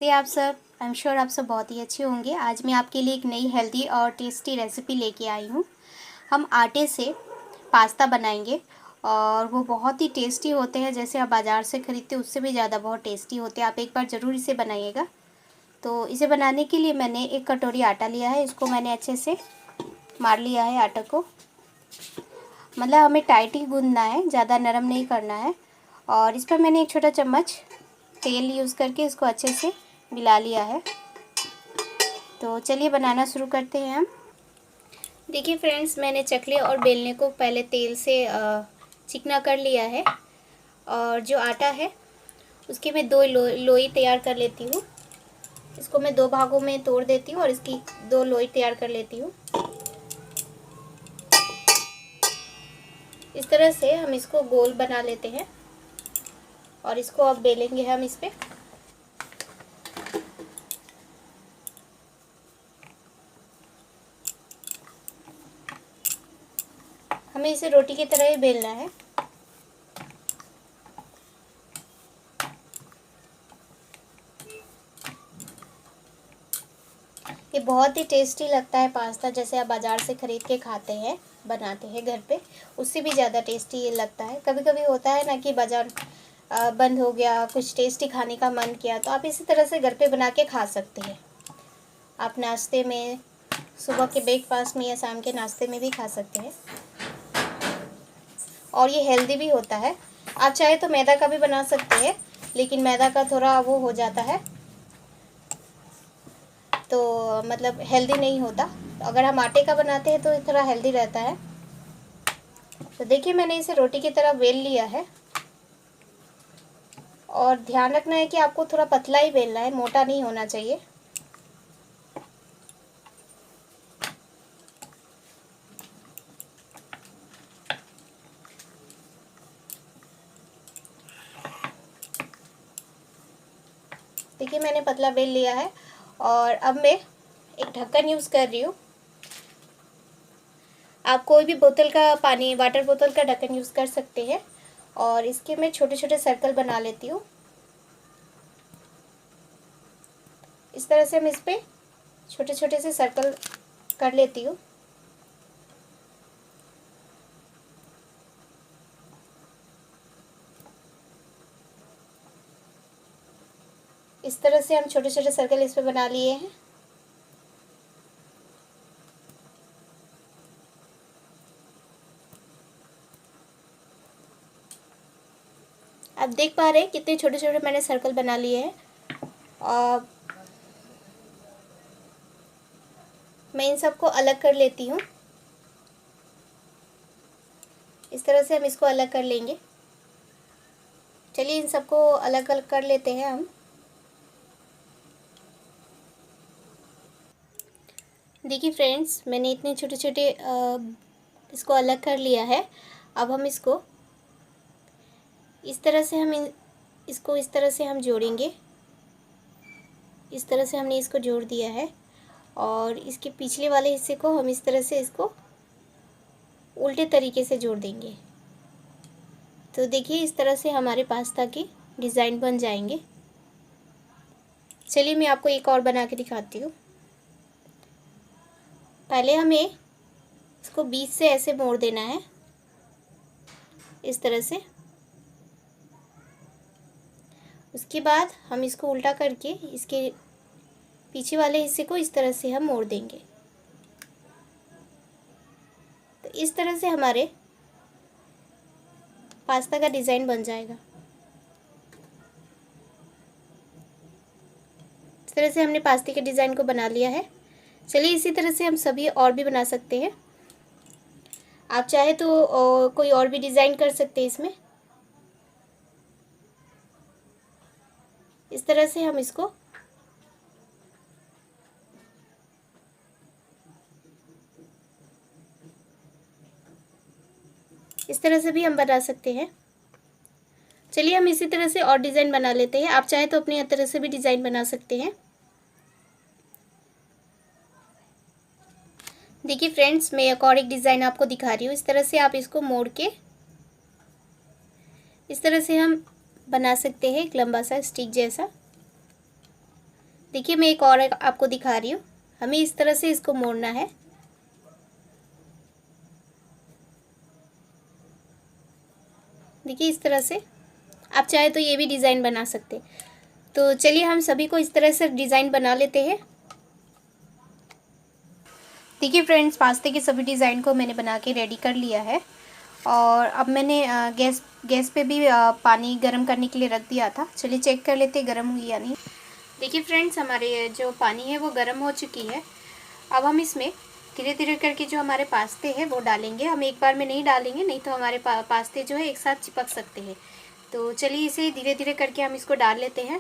आप सब, I am sure आप सब बहुत ही अच्छे होंगे। आज मैं आपके लिए एक नई हेल्दी और टेस्टी रेसिपी लेके आई हूँ। हम आटे से पास्ता बनाएंगे और वो बहुत ही टेस्टी होते हैं। जैसे आप बाज़ार से ख़रीदते उससे भी ज़्यादा बहुत टेस्टी होते हैं। आप एक बार ज़रूर इसे बनाइएगा। तो इसे बनाने के लिए मैंने एक कटोरी आटा लिया है। इसको मैंने अच्छे से मार लिया है आटा को। मतलब हमें टाइट ही गूंदना है, ज़्यादा नरम नहीं करना है। और इस पर मैंने एक छोटा चम्मच तेल यूज़ करके इसको अच्छे से मिला लिया है। तो चलिए बनाना शुरू करते हैं हम। देखिए फ्रेंड्स, मैंने चकले और बेलने को पहले तेल से चिकना कर लिया है। और जो आटा है उसके मैं दो लोई तैयार कर लेती हूँ। इसको मैं दो भागों में तोड़ देती हूँ और इसकी दो लोई तैयार कर लेती हूँ। इस तरह से हम इसको गोल बना लेते हैं और इसको अब बेलेंगे हम इस पे। हमें इसे रोटी की तरह ही बेलना है। ये बहुत ही टेस्टी लगता है पास्ता। जैसे आप बाज़ार से ख़रीद के खाते हैं, बनाते हैं घर पे, उससे भी ज़्यादा टेस्टी ये लगता है। कभी कभी होता है ना कि बाज़ार बंद हो गया, कुछ टेस्टी खाने का मन किया, तो आप इसी तरह से घर पे बना के खा सकते हैं। आप नाश्ते में, सुबह के ब्रेकफास्ट में या शाम के नाश्ते में भी खा सकते हैं। और ये हेल्दी भी होता है। आप चाहे तो मैदा का भी बना सकते हैं, लेकिन मैदा का थोड़ा वो हो जाता है, तो मतलब हेल्दी नहीं होता। तो अगर हम आटे का बनाते हैं तो थोड़ा हेल्दी रहता है। तो देखिए, मैंने इसे रोटी की तरह बेल लिया है। और ध्यान रखना है कि आपको थोड़ा पतला ही बेलना है, मोटा नहीं होना चाहिए। देखिए, मैंने पतला बेल लिया है। और अब मैं एक ढक्कन यूज़ कर रही हूँ। आप कोई भी बोतल का पानी, वाटर बोतल का ढक्कन यूज़ कर सकते हैं। और इसके मैं छोटे छोटे सर्कल बना लेती हूँ। इस तरह से मैं इस पर छोटे छोटे से सर्कल कर लेती हूँ। इस तरह से हम छोटे छोटे सर्कल इस पर बना लिए हैं। आप देख पा रहे हैं कितने छोटे छोटे मैंने सर्कल बना लिए हैं। और मैं इन सबको अलग कर लेती हूँ। इस तरह से हम इसको अलग कर लेंगे। चलिए, इन सबको अलग अलग कर लेते हैं हम। देखिए फ्रेंड्स, मैंने इतने छोटे छोटे इसको अलग कर लिया है। अब हम इसको इस तरह से इसको इस तरह से हम जोड़ेंगे। इस तरह से हमने इसको जोड़ दिया है। और इसके पिछले वाले हिस्से को हम इस तरह से इसको उल्टे तरीके से जोड़ देंगे। तो देखिए, इस तरह से हमारे पास्ता की डिज़ाइन बन जाएंगे। चलिए, मैं आपको एक और बना के दिखाती हूँ। पहले हमें इसको बीच से ऐसे मोड़ देना है, इस तरह से। उसके बाद हम इसको उल्टा करके इसके पीछे वाले हिस्से को इस तरह से हम मोड़ देंगे। तो इस तरह से हमारे पास्ता का डिज़ाइन बन जाएगा। इस तरह से हमने पास्ते के डिज़ाइन को बना लिया है। चलिए, इसी तरह से हम सभी और भी बना सकते हैं। आप चाहे तो कोई और भी डिज़ाइन कर सकते हैं इसमें। इस तरह से हम इसको इस तरह से भी हम बना सकते हैं। चलिए, हम इसी तरह से और डिज़ाइन बना लेते हैं। आप चाहे तो अपनी तरह से भी डिज़ाइन बना सकते हैं। देखिए फ्रेंड्स, मैं एक और एक डिज़ाइन आपको दिखा रही हूँ। इस तरह से आप इसको मोड़ के इस तरह से हम बना सकते हैं, एक लंबा सा स्टिक जैसा। देखिए मैं एक और आपको दिखा रही हूँ। हमें इस तरह से इसको मोड़ना है। देखिए इस तरह से, आप चाहे तो ये भी डिज़ाइन बना सकते। तो चलिए हम सभी को इस तरह से डिज़ाइन बना लेते हैं। देखिए फ्रेंड्स, पास्ते के सभी डिज़ाइन को मैंने बना के रेडी कर लिया है। और अब मैंने गैस पे भी पानी गर्म करने के लिए रख दिया था। चलिए चेक कर लेते गर्म हुई या नहीं। देखिए फ्रेंड्स, हमारे जो पानी है वो गर्म हो चुकी है। अब हम इसमें धीरे धीरे करके जो हमारे पास्ते हैं वो डालेंगे। हम एक बार में नहीं डालेंगे, नहीं तो हमारे पास्ते जो है एक साथ चिपक सकते हैं। तो चलिए इसे धीरे धीरे करके हम इसको डाल लेते हैं।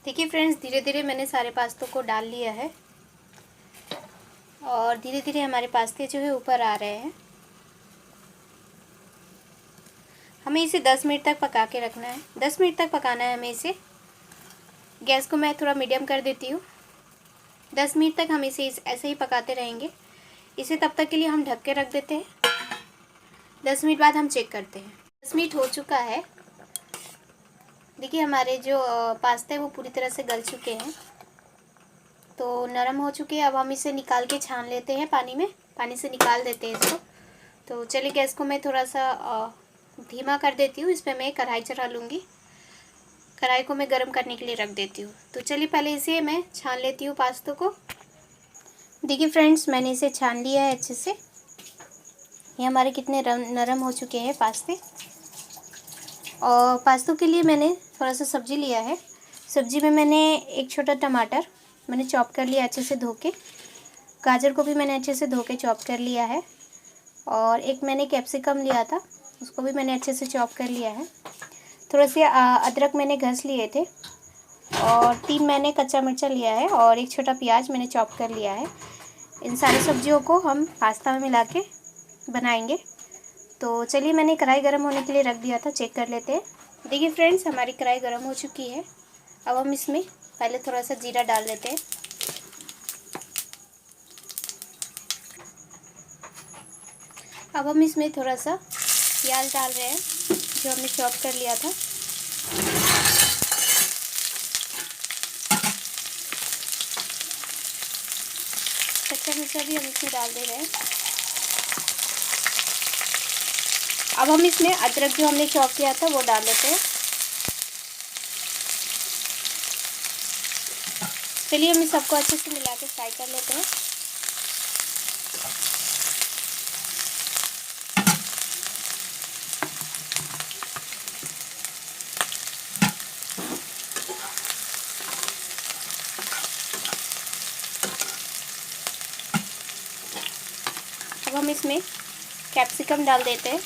देखिए फ्रेंड्स, धीरे धीरे मैंने सारे पास्तों को डाल लिया है और धीरे धीरे हमारे पास्ते जो है ऊपर आ रहे हैं। हमें इसे 10 मिनट तक पका के रखना है। 10 मिनट तक पकाना है हमें इसे। गैस को मैं थोड़ा मीडियम कर देती हूँ। 10 मिनट तक हम इसे ऐसे ही पकाते रहेंगे। इसे तब तक के लिए हम ढक के रख देते हैं। 10 मिनट बाद हम चेक करते हैं। 10 मिनट हो चुका है। देखिए हमारे जो पास्ता है वो पूरी तरह से गल चुके हैं, तो नरम हो चुके हैं। अब हम इसे निकाल के छान लेते हैं पानी में। पानी से निकाल देते हैं इसको। तो चलिए गैस को मैं थोड़ा सा धीमा कर देती हूँ। इस पर मैं कढ़ाई चढ़ा लूँगी। कढ़ाई को मैं गर्म करने के लिए रख देती हूँ। तो चलिए पहले इसे मैं छान लेती हूँ पास्तों को। देखिए फ्रेंड्स, मैंने इसे छान लिया है अच्छे से। ये हमारे कितने नरम हो चुके हैं पास्ते। और पास्तों के लिए मैंने थोड़ा सा सब्ज़ी लिया है। सब्ज़ी में मैंने एक छोटा टमाटर मैंने चॉप कर लिया अच्छे से धो के। गाजर को भी मैंने अच्छे से धो के चॉप कर लिया है। और एक मैंने कैप्सिकम लिया था, उसको भी मैंने अच्छे से चॉप कर लिया है। थोड़े से अदरक मैंने घस लिए थे। और 3 मैंने कच्चा मिर्चा लिया है और एक छोटा प्याज मैंने चॉप कर लिया है। इन सारी सब्जियों को हम पास्ता में मिला के बनाएंगे। तो चलिए मैंने कढ़ाई गर्म होने के लिए रख दिया था। चेक कर लेते हैं। देखिए फ्रेंड्स, हमारी कढ़ाई गर्म हो चुकी है। अब हम इसमें पहले थोड़ा सा जीरा डाल लेते हैं। अब हम इसमें थोड़ा सा प्याज डाल रहे हैं जो हमने चॉप कर लिया था। कच्चा मिर्चा भी हम इसमें डाल दे रहे हैं। अब हम इसमें अदरक जो हमने चॉप किया था वो डाल लेते हैं। चलिए हम सबको अच्छे से मिला के फ्राई कर लेते हैं। अब हम इसमें कैप्सिकम डाल देते हैं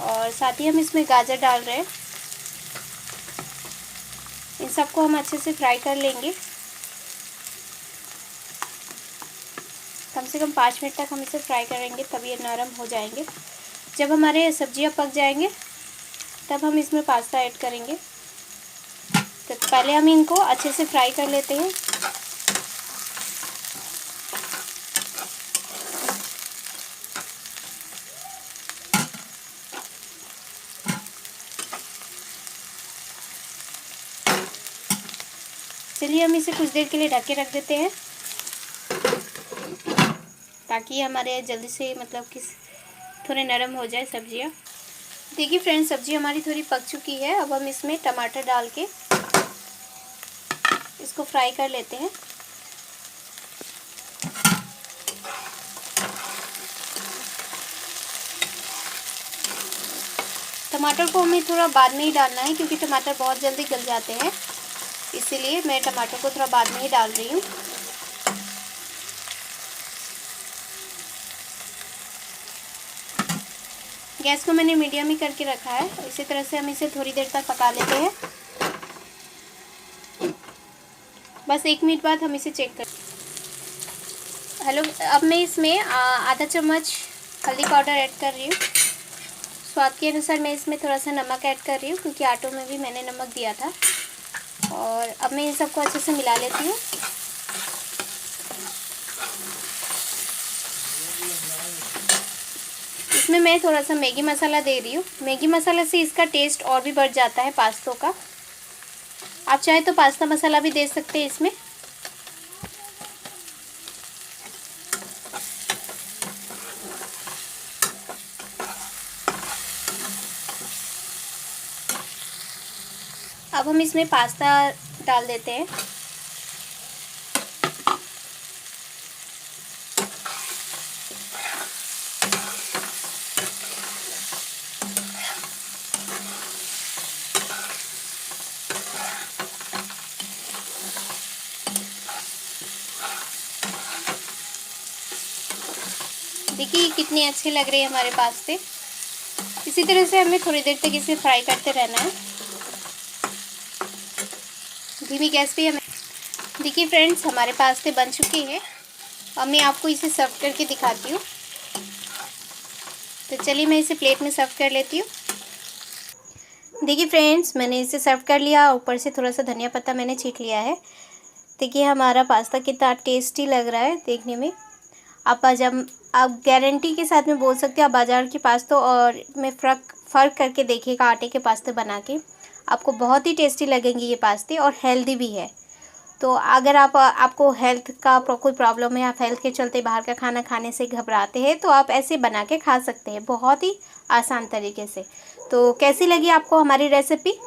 और साथ ही हम इसमें गाजर डाल रहे हैं। इन सबको हम अच्छे से फ्राई कर लेंगे। कम से कम 5 मिनट तक हम इसे फ्राई करेंगे, तभी ये नरम हो जाएंगे। जब हमारे सब्जियां पक जाएंगे तब हम इसमें पास्ता ऐड करेंगे। तो पहले हम इनको अच्छे से फ्राई कर लेते हैं। चलिए हम इसे कुछ देर के लिए ढक के रख देते हैं ताकि हमारे जल्दी से थोड़े नरम हो जाए सब्जियां। देखिए फ्रेंड्स, सब्जी हमारी थोड़ी पक चुकी है। अब हम इसमें टमाटर डाल के इसको फ्राई कर लेते हैं। टमाटर को हमें थोड़ा बाद में ही डालना है क्योंकि टमाटर बहुत जल्दी गल जाते हैं, इसीलिए मैं टमाटर को थोड़ा बाद में ही डाल रही हूँ। गैस को मैंने मीडियम ही करके रखा है। इसी तरह से हम इसे थोड़ी देर तक पका लेते हैं। बस 1 मिनट बाद हम इसे चेक कर। हेलो, अब मैं इसमें आधा चम्मच हल्दी पाउडर ऐड कर रही हूँ। स्वाद के अनुसार मैं इसमें थोड़ा सा नमक ऐड कर रही हूँ क्योंकि आटों में भी मैंने नमक दिया था। और अब मैं इन सबको अच्छे से मिला लेती हूँ। इसमें मैं थोड़ा सा मैगी मसाला दे रही हूँ। मैगी मसाला से इसका टेस्ट और भी बढ़ जाता है पास्तों का। आप चाहे तो पास्ता मसाला भी दे सकते हैं इसमें। अब हम इसमें पास्ता डाल देते हैं। देखिए कितने अच्छे लग रहे हैं हमारे पास्ते। इसी तरह से हमें थोड़ी देर तक इसे फ्राई करते रहना है, धीमी गैस पे हमें। देखिए फ्रेंड्स, हमारे पास्ते बन चुके हैं। अब मैं आपको इसे सर्व करके दिखाती हूँ। तो चलिए मैं इसे प्लेट में सर्व कर लेती हूँ। देखिए फ्रेंड्स, मैंने इसे सर्व कर लिया। ऊपर से थोड़ा सा धनिया पत्ता मैंने छींट लिया है। देखिए हमारा पास्ता कितना टेस्टी लग रहा है देखने में। आप गारंटी के साथ में बोल सकते हैं, आप बाज़ार के पास्तों और में फ़र्क करके देखिएगा आटे के पास्ते बना के, आपको बहुत ही टेस्टी लगेंगे ये पास्ते, और हेल्दी भी है। तो अगर आपको हेल्थ का कोई प्रॉब्लम है, आप हेल्थ के चलते बाहर का खाना खाने से घबराते हैं, तो आप ऐसे बना के खा सकते हैं बहुत ही आसान तरीके से। तो कैसी लगी आपको हमारी रेसिपी?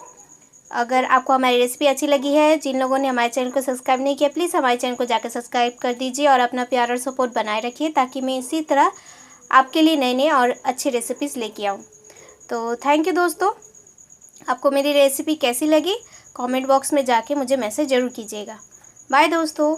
अगर आपको हमारी रेसिपी अच्छी लगी है, जिन लोगों ने हमारे चैनल को सब्सक्राइब नहीं किया, प्लीज़ हमारे चैनल को जाकर सब्सक्राइब कर दीजिए और अपना प्यार और सपोर्ट बनाए रखिए, ताकि मैं इसी तरह आपके लिए नए नए और अच्छी रेसिपीज़ लेके आऊँ। तो थैंक यू दोस्तों। आपको मेरी रेसिपी कैसी लगी कमेंट बॉक्स में जाके मुझे मैसेज ज़रूर कीजिएगा। बाय दोस्तों।